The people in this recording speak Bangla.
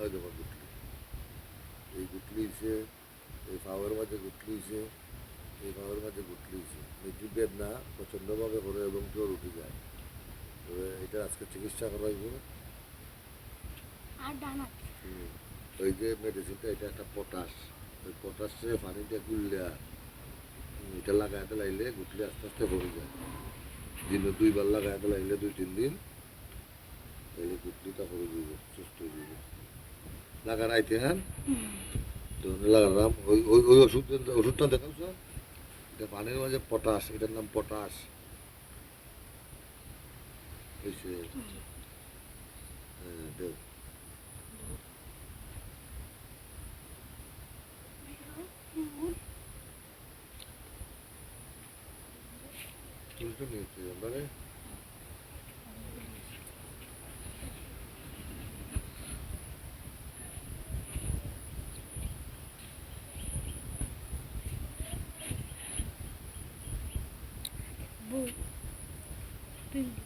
ওই দেখো গুটলি, এই গুটলি হয়েছে, এই পাওয়ার মাঝে গুটলি হয়েছে, এই পাওয়ার মাঝে গুটলি হয়েছে, মেট্রিক বেদনা প্রচণ্ডভাবে করে এবং জ্বর উঠে যায়। তবে এটা আজকে চিকিৎসা করা হইব। ওই যে মেডিসিনটা, এটা একটা পটাশ, ওই পটাশে পানিতে গুললে এটা লাগাইতে লাগলে গুটলি আস্তে আস্তে ভরে যায়। দিনে 2 বার লাগাইতে লাগলে 2-3 দিন তাহলে গুটলিটা ভরে যাবে, সুস্থ হয়ে যাবে। লাগার আইতে হ্যাঁ তো লাগালাম ওই ওই ওই ওষুধটা দেখাচ্ছ, এটা পানির মাঝে পটাশ, এটার নাম পটাশ হয়েছে। হ্যাঁ দেখ তুলতে নিয়েছি মানে Bu. Büyük.